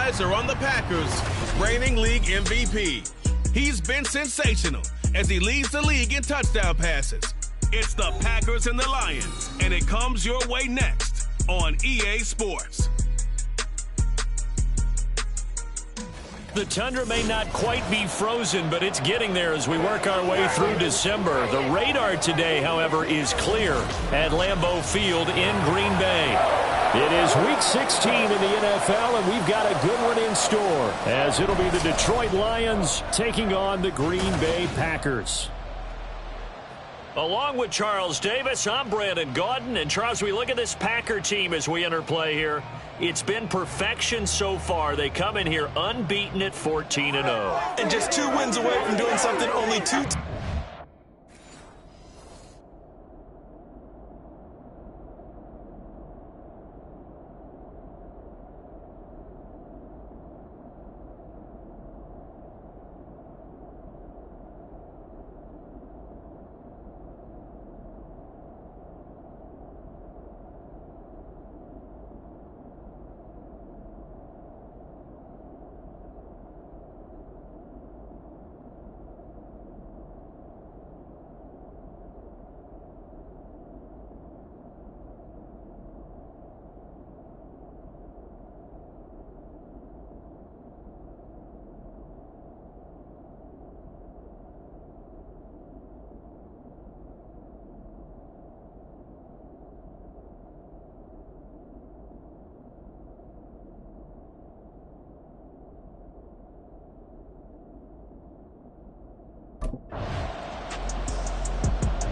eyes are on the Packers' reigning league MVP. He's been sensational as he leads the league in touchdown passes. It's the Packers and the Lions, and it comes your way next on EA Sports. The tundra may not quite be frozen, but it's getting there as we work our way through December. The radar today, however, is clear at Lambeau Field in Green Bay. It is Week 16 in the NFL, and we've got a good one in store, as it'll be the Detroit Lions taking on the Green Bay Packers. Along with Charles Davis, I'm Brandon Gaudin. And, Charles, we look at this Packer team as we enter play here. It's been perfection so far. They come in here unbeaten at 14-0. And just 2 wins away from doing something only 2 times.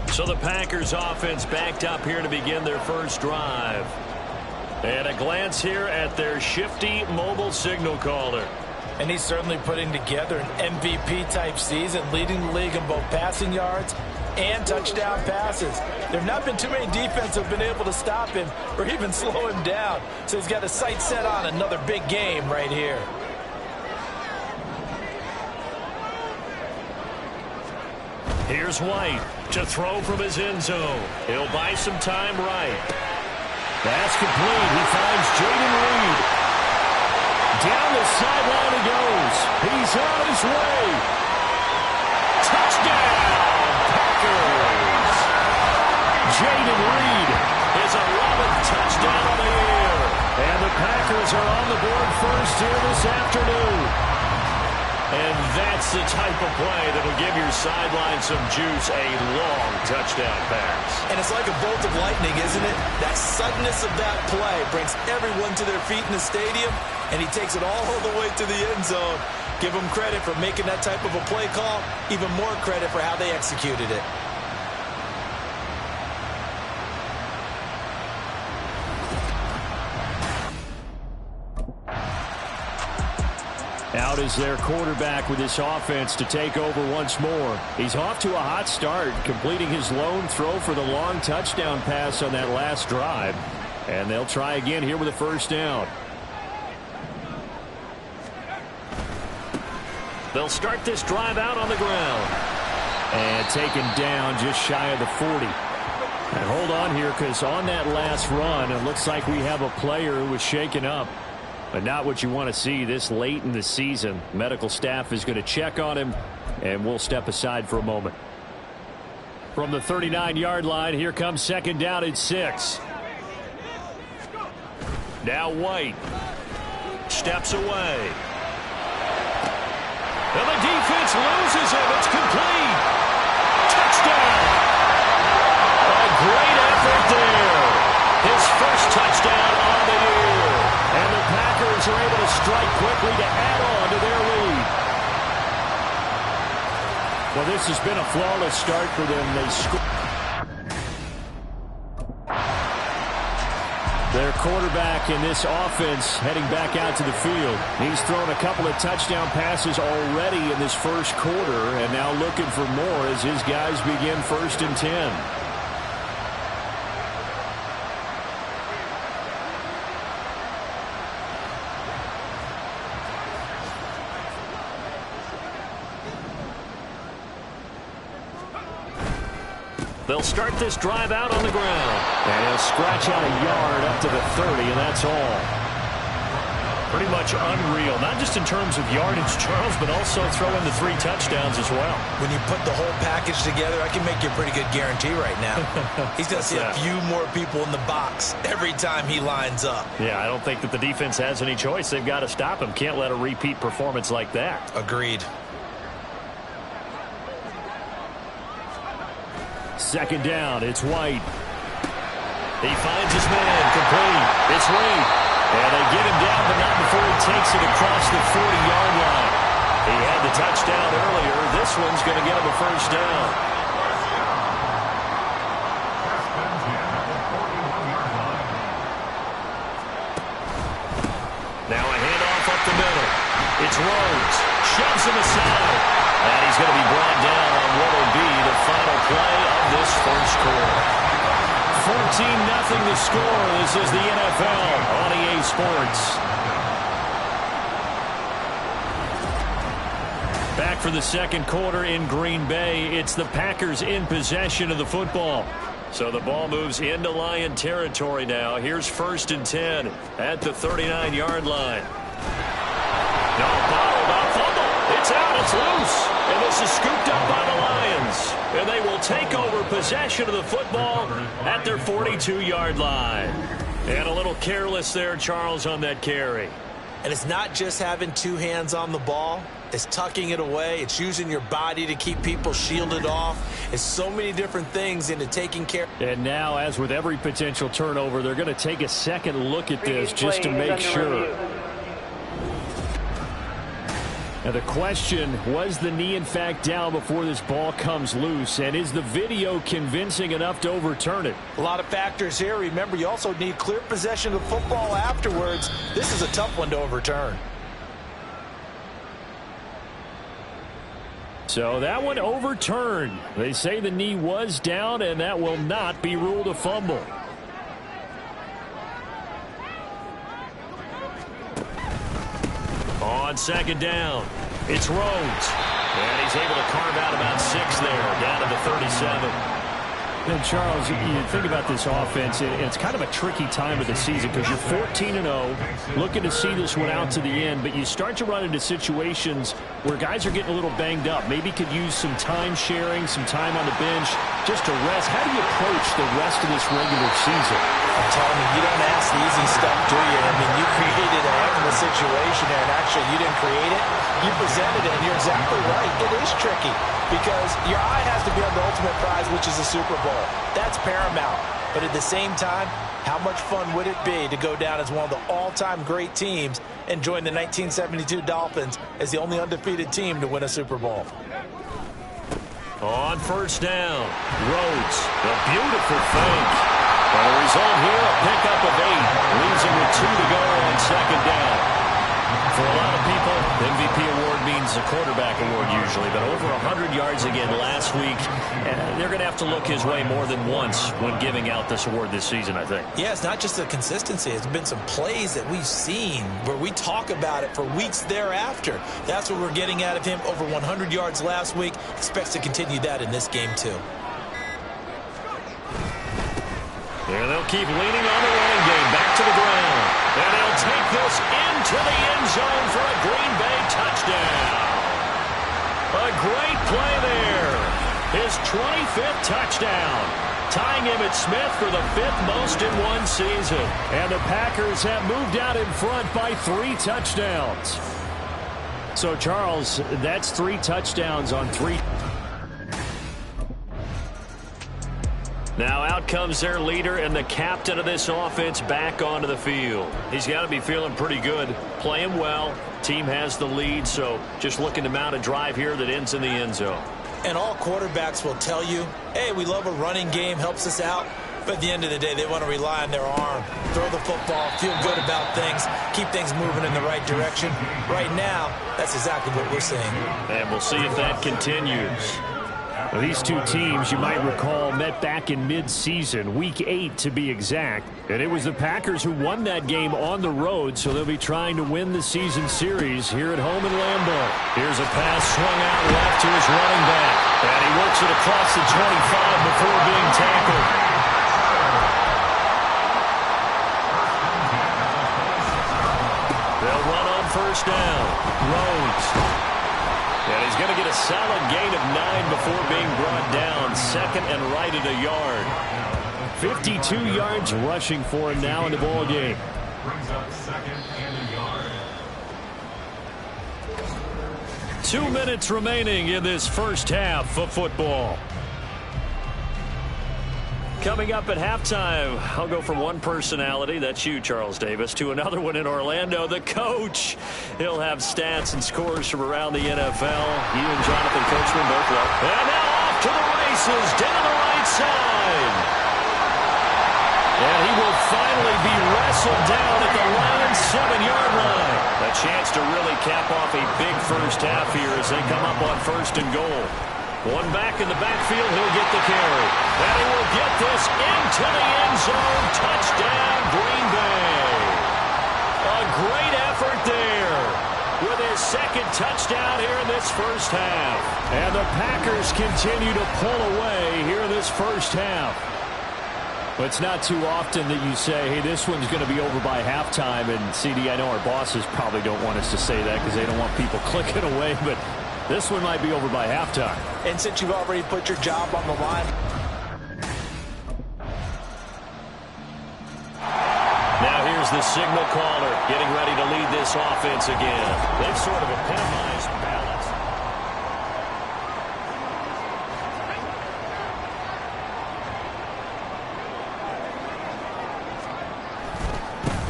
So the Packers offense backed up here to begin their first drive. And a glance here at their shifty mobile signal caller. And he's certainly putting together an MVP-type season, leading the league in both passing yards and touchdown passes. There have not been too many defenses who have been able to stop him or even slow him down. So he's got his sights set on another big game right here. Here's White to throw from his end zone. He'll buy some time right. That's complete. He finds Jayden Reed. Down the sideline he goes. He's on his way. Touchdown, Packers. Jayden Reed, his 11th touchdown of the year. And the Packers are on the board first here this afternoon. And that's the type of play that will give your sideline some juice, a long touchdown pass. And it's like a bolt of lightning, isn't it? That suddenness of that play brings everyone to their feet in the stadium, and he takes it all the way to the end zone. Give him credit for making that type of a play call, even more credit for how they executed it. Out is their quarterback with this offense to take over once more. He's off to a hot start, completing his lone throw for the long touchdown pass on that last drive. And they'll try again here with a first down. They'll start this drive out on the ground. And taken down just shy of the 40. And hold on here, because on that last run, it looks like we have a player who was shaken up. But not what you want to see this late in the season. Medical staff is going to check on him, and we'll step aside for a moment. From the 39-yard line, here comes second down and 6. Now White steps away. And the defense loses him. It's complete. Touchdown. A great effort there. His first touchdown on the year. And the Packers are able to strike quickly to add on to their lead. Well, this has been a flawless start for them. They score. Their quarterback in this offense heading back out to the field. He's thrown a couple of touchdown passes already in this first quarter, and now looking for more as his guys begin 1st and 10. They'll start this drive out on the ground. And he'll scratch out a yard up to the 30, and that's all. Pretty much unreal, not just in terms of yardage, Charles, but also throw in the 3 touchdowns as well. When you put the whole package together, I can make you a pretty good guarantee right now. He's going to see a few more people in the box every time he lines up. Yeah, I don't think that the defense has any choice. They've got to stop him. Can't let a repeat performance like that. Agreed. Second down, it's White. He finds his man, complete. It's Reed. And they get him down, but not before he takes it across the 40-yard line. He had the touchdown earlier. This one's going to get him a first down. Now a handoff up the middle. It's Rhodes. Shoves him aside. And he's going to be brought down on what will be the final play of this first quarter. 14-0 the score. This is the NFL on EA Sports. Back for the second quarter in Green Bay. It's the Packers in possession of the football. So the ball moves into Lion territory now. Here's 1st and 10 at the 39-yard line. No, bottled up fumble. It's out. It's loose. And this is scooped up by the Lions. And they will take over possession of the football at their 42-yard line. And a little careless there, Charles, on that carry. And it's not just having 2 hands on the ball. It's tucking it away. It's using your body to keep people shielded off. It's so many different things into taking care. And now, as with every potential turnover, they're going to take a second look at this just to make sure. Now the question, was the knee in fact down before this ball comes loose? And is the video convincing enough to overturn it? A lot of factors here. Remember, you also need clear possession of football afterwards. This is a tough one to overturn. So that one overturned. They say the knee was down, and that will not be ruled a fumble. On second down, it's Rhodes. And he's able to carve out about 6 there, down to the 37. And Charles, you think about this offense, and it's kind of a tricky time of the season because you're 14-0, looking to see this one out to the end, but you start to run into situations where guys are getting a little banged up. Maybe could use some time sharing, some time on the bench, just to rest. How do you approach the rest of this regular season? I'm telling you, you don't ask the easy stuff, do you? I mean, you created a heck of a situation there, and actually you didn't create it. You presented it, and you're exactly right. It is tricky because your eye has to be on the ultimate prize, which is the Super Bowl. That's paramount. But at the same time, how much fun would it be to go down as one of the all-time great teams and join the 1972 Dolphins as the only undefeated team to win a Super Bowl? On first down, Rhodes, the beautiful fake. And the result here, a pickup of 8. Leaves him with 2 to go on second down. For a lot of people, the MVP award means a quarterback award usually, but over 100 yards again last week. And they're going to have to look his way more than once when giving out this award this season, I think. Yeah, it's not just the consistency. It's been some plays that we've seen where we talk about it for weeks thereafter. That's what we're getting out of him. Over 100 yards last week. Expects to continue that in this game, too. And they'll keep leaning on the running game. Back to the ground. And they'll take this into the end zone for a Green Bay touchdown. A great play there. His 25th touchdown. Tying Emmitt Smith for the 5th most in one season. And the Packers have moved out in front by 3 touchdowns. So, Charles, that's 3 touchdowns on 3. Now out comes their leader and the captain of this offense back onto the field. He's got to be feeling pretty good, playing well. Team has the lead, so just looking to mount a drive here that ends in the end zone. And all quarterbacks will tell you, hey, we love a running game, helps us out. But at the end of the day, they want to rely on their arm, throw the football, feel good about things, keep things moving in the right direction. Right now, that's exactly what we're seeing. And we'll see if that continues. Well, these two teams, you might recall, met back in mid-season, Week 8 to be exact. And it was the Packers who won that game on the road, so they'll be trying to win the season series here at home in Lambeau. Here's a pass swung out left to his running back. And he works it across the 25 before being tackled. They'll first down. Rhodes. And he's going to get a solid gain of 9 before being brought down. Second and right at a yard. 52 yards rushing for him now in the ball game. Brings up second and a yard. 2 minutes remaining in this first half of football. Coming up at halftime, I'll go from one personality, that's you, Charles Davis, to another one in Orlando, the coach. He'll have stats and scores from around the NFL. You and Jonathan Coachman both love. And now off to the races, down the right side. And he will finally be wrestled down at the Lions' 7-yard line. A chance to really cap off a big first half here as they come up on first and goal. One back in the backfield, he'll get the carry. And he will get this into the end zone. Touchdown, Green Bay. A great effort there with his second touchdown here in this first half. And the Packers continue to pull away here in this first half. But it's not too often that you say, hey, this one's going to be over by halftime. And, CD, I know our bosses probably don't want us to say that because they don't want people clicking away. But this one might be over by halftime. And since you've already put your job on the line. Now here's the signal caller getting ready to lead this offense again. They've sort of epitomized balance.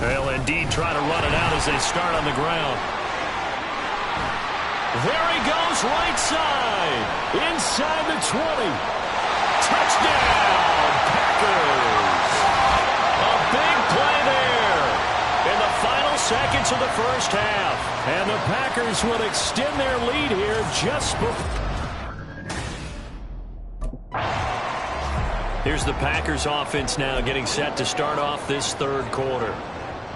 They'll indeed try to run it out as they start on the ground. There he goes, right side. Inside the 20. Touchdown, Packers. A big play there in the final seconds of the first half. And the Packers will extend their lead here just before. Here's the Packers offense now getting set to start off this third quarter.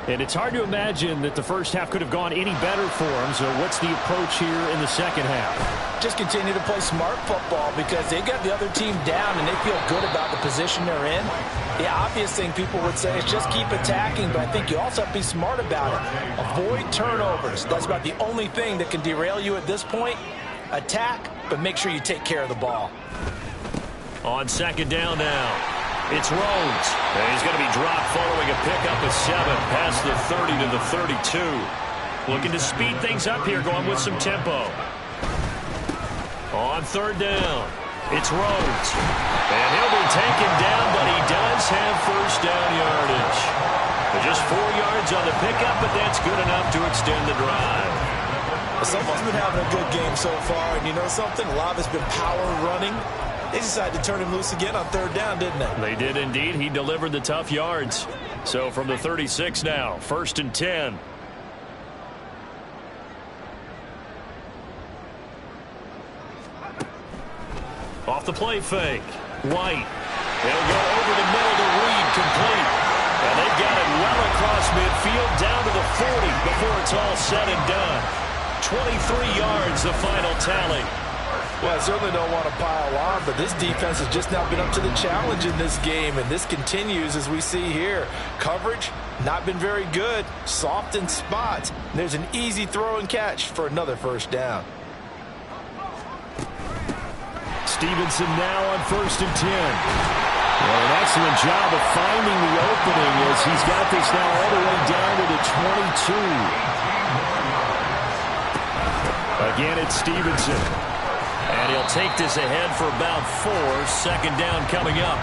And it's hard to imagine that the first half could have gone any better for them. So what's the approach here in the second half? Just continue to play smart football because they got the other team down and they feel good about the position they're in. The obvious thing people would say is just keep attacking, but I think you also have to be smart about it. Avoid turnovers. That's about the only thing that can derail you at this point. Attack, but make sure you take care of the ball. On second down now. It's Rhodes. And he's going to be dropped following a pickup of 7 past the 30 to the 32. Looking to speed things up here, going with some tempo. On third down, it's Rhodes. And he'll be taken down, but he does have first down yardage. But just 4 yards on the pickup, but that's good enough to extend the drive. Someone's been having a good game so far, and you know something? A lot of it's been power running. They decided to turn him loose again on third down, didn't they? They did indeed. He delivered the tough yards. So from the 36 now, first and 10. Off the play fake. White. It'll go over the middle to Reed, complete. And they've got it well across midfield, down to the 40 before it's all said and done. 23 yards, the final tally. Well, I certainly don't want to pile on, but this defense has just not been up to the challenge in this game, and this continues as we see here. Coverage, not been very good, soft in spots. There's an easy throw and catch for another first down. Stevenson now on first and 10. Well, an excellent job of finding the opening as he's got this now all the way down to the 22. Again, it's Stevenson. And he'll take this ahead for about 4. Second down coming up.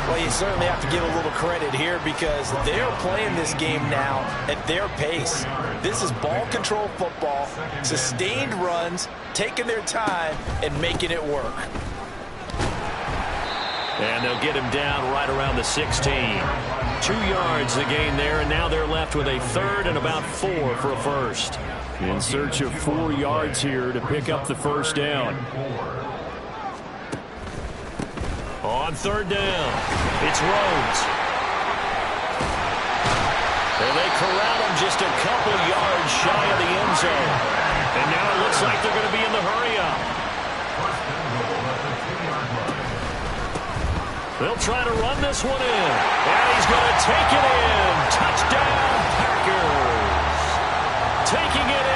Well, you certainly have to give a little credit here because they're playing this game now at their pace. This is ball control football, sustained runs, taking their time, and making it work. And they'll get him down right around the 16. 2 yards the gain there, and now they're left with a third and about 4 for a first. In search of 4 yards here to pick up the first down. On third down, it's Rhodes. And they corral him just a couple yards shy of the end zone. And now it looks like they're going to be in the hurry-up. They'll try to run this one in. And he's going to take it in. Touchdown, Packers. Taking it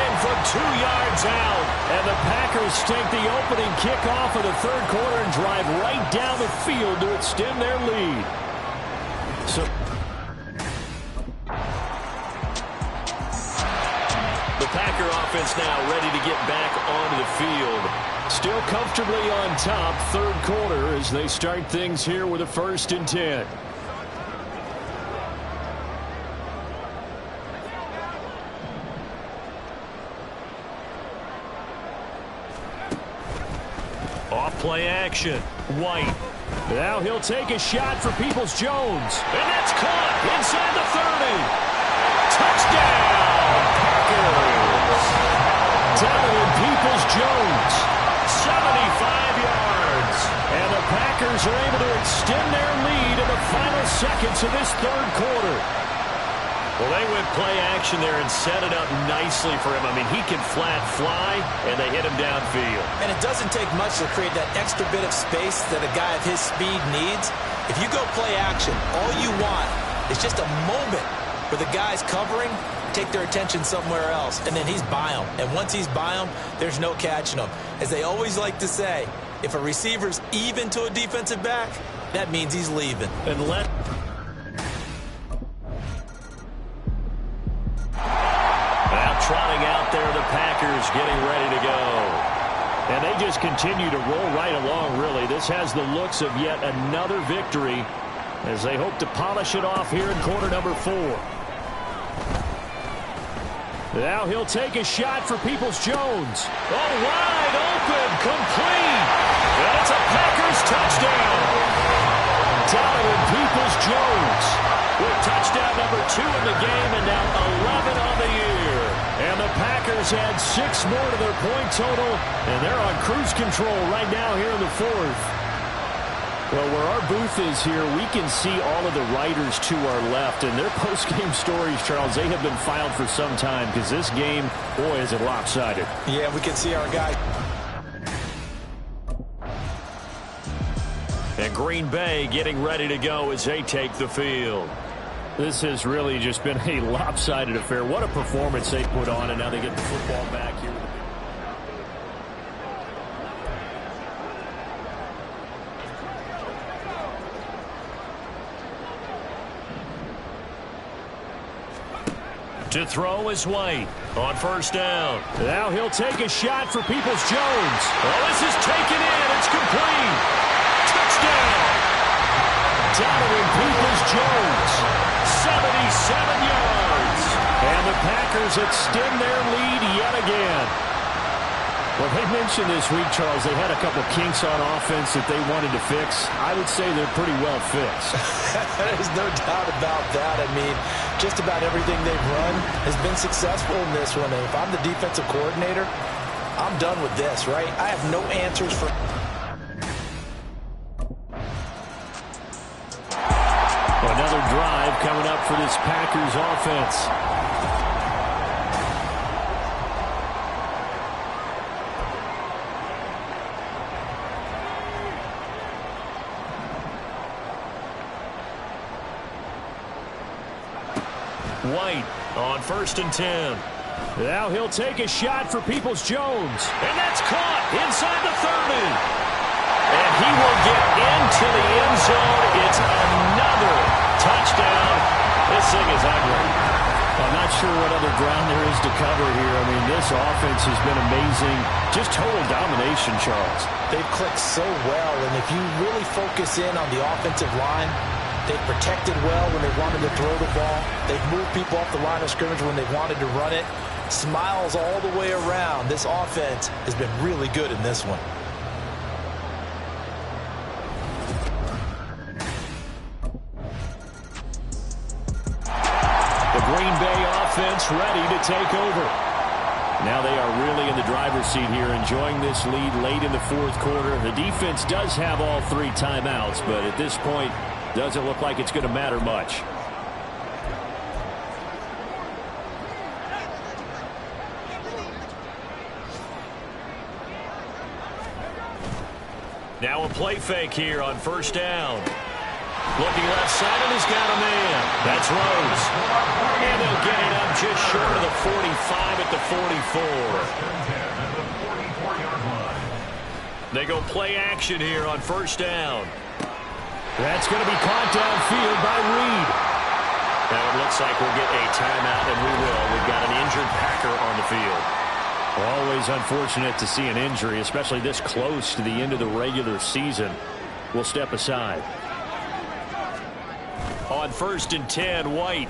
2 yards out. And the Packers take the opening kickoff of the third quarter and drive right down the field to extend their lead. So the Packer offense now ready to get back onto the field. Still comfortably on top, third quarter, as they start things here with a 1st and 10. Off-play action. White. Now he'll take a shot for Peoples-Jones. And that's caught inside the 30. Touchdown, Packers. Donovan Peoples-Jones, 75 yards. And the Packers are able to extend their lead in the final seconds of this third quarter. Well, they went play action there and set it up nicely for him. I mean, he can flat fly, and they hit him downfield. And it doesn't take much to create that extra bit of space that a guy of his speed needs. If you go play action, all you want is just a moment where the guy's covering, take their attention somewhere else, and then he's by him. And once he's by him, there's no catching him. As they always like to say, if a receiver's even to a defensive back, that means he's leaving. And trotting out there, the Packers getting ready to go. And they just continue to roll right along, really. This has the looks of yet another victory as they hope to polish it off here in quarter number 4. Now he'll take a shot for Peoples-Jones. Oh, wide open, complete. And it's a Packers touchdown. Donovan Peoples-Jones with touchdown number 2 in the game and now 11 on the year. And the Packers add 6 more to their point total, and they're on cruise control right now here in the 4th. Well, where our booth is here, we can see all of the writers to our left, and their post-game stories, Charles, they have been filed for some time because this game, boy, is it lopsided. Yeah, we can see our guys. And Green Bay getting ready to go as they take the field. This has really just been a lopsided affair. What a performance they put on, and now they get the football back here. To throw is White on 1st down. Now he'll take a shot for Peoples-Jones. Oh, this is taken in. It's complete. Touchdown. Donovan Peoples-Jones, 77 yards. And the Packers extend their lead yet again. Well, they mentioned this week, Charles, they had a couple kinks on offense that they wanted to fix. I would say they're pretty well fixed. There's no doubt about that. I mean, just about everything they've run has been successful in this one. And if I'm the defensive coordinator, I'm done with this, right? I have no answers for... Another drive coming up for this Packers offense. White on 1st and 10. Now he'll take a shot for Peoples-Jones. And that's caught inside the 30. And he will get into the end zone. It's another touchdown. This thing is ugly. I'm not sure what other ground there is to cover here. I mean, this offense has been amazing. Just total domination, Charles. They've clicked so well, and if you really focus in on the offensive line, they've protected well when they wanted to throw the ball. They've moved people off the line of scrimmage when they wanted to run it. Smiles all the way around. This offense has been really good in this one. The Green Bay offense ready to take over. Now they are really in the driver's seat here, enjoying this lead late in the 4th quarter. The defense does have all 3 timeouts, but at this point, doesn't look like it's going to matter much. Now a play fake here on 1st down. Looking left side, and he's got a man. That's Rose. And they'll get it up just short of the 45 at the 44. They go play action here on first down. That's going to be caught downfield by Reed. Now it looks like we'll get a timeout, and we will. We've got an injured Packer on the field. Always unfortunate to see an injury, especially this close to the end of the regular season. We'll step aside. On 1st and 10, White.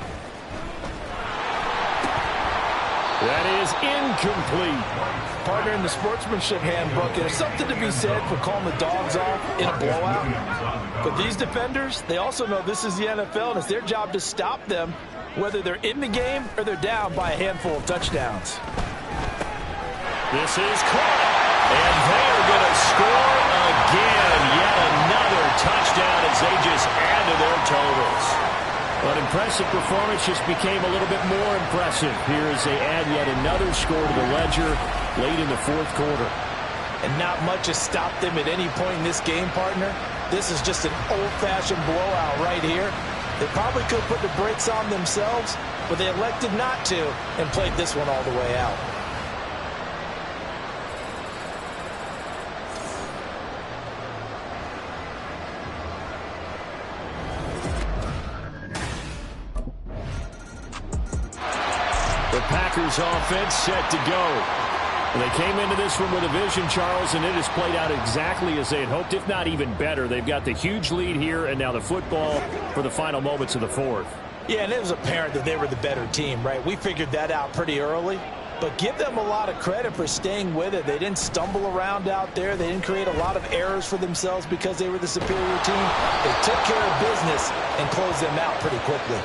That is incomplete. Partner, in the sportsmanship handbook, there's something to be said for calling the dogs off in a blowout. But these defenders, they also know this is the NFL, and it's their job to stop them, whether they're in the game or they're down by a handful of touchdowns. This is caught, and they are going to score again. Yet another touchdown as they just add to their totals. An impressive performance just became a little bit more impressive here as they add yet another score to the ledger late in the fourth quarter. And not much has stopped them at any point in this game, partner. This is just an old-fashioned blowout right here. They probably could put the brakes on themselves, but they elected not to and played this one all the way out. The Packers offense set to go. They came into this one with a vision, Charles, and it has played out exactly as they had hoped, if not even better. They've got the huge lead here, and now the football for the final moments of the fourth. Yeah, and it was apparent that they were the better team, right? We figured that out pretty early. But give them a lot of credit for staying with it. They didn't stumble around out there. They didn't create a lot of errors for themselves because they were the superior team. They took care of business and closed them out pretty quickly.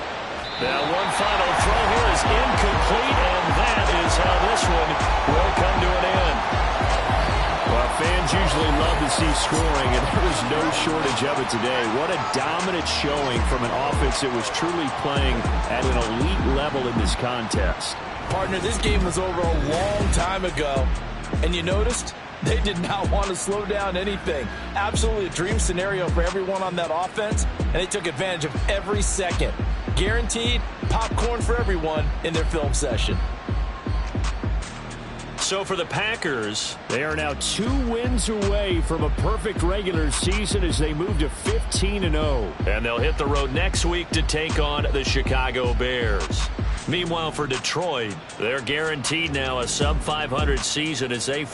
Now one final throw here is incomplete, and that is how this one will come to an end. Well, fans usually love to see scoring, and there was no shortage of it today. What a dominant showing from an offense that was truly playing at an elite level in this contest. Partner, this game was over a long time ago, and you noticed they did not want to slow down anything. Absolutely a dream scenario for everyone on that offense, and they took advantage of every second. Guaranteed popcorn for everyone in their film session. So for the Packers, they are now 2 wins away from a perfect regular season as they move to 15-0. And they'll hit the road next week to take on the Chicago Bears. Meanwhile, for Detroit, they're guaranteed now a sub-500 season as they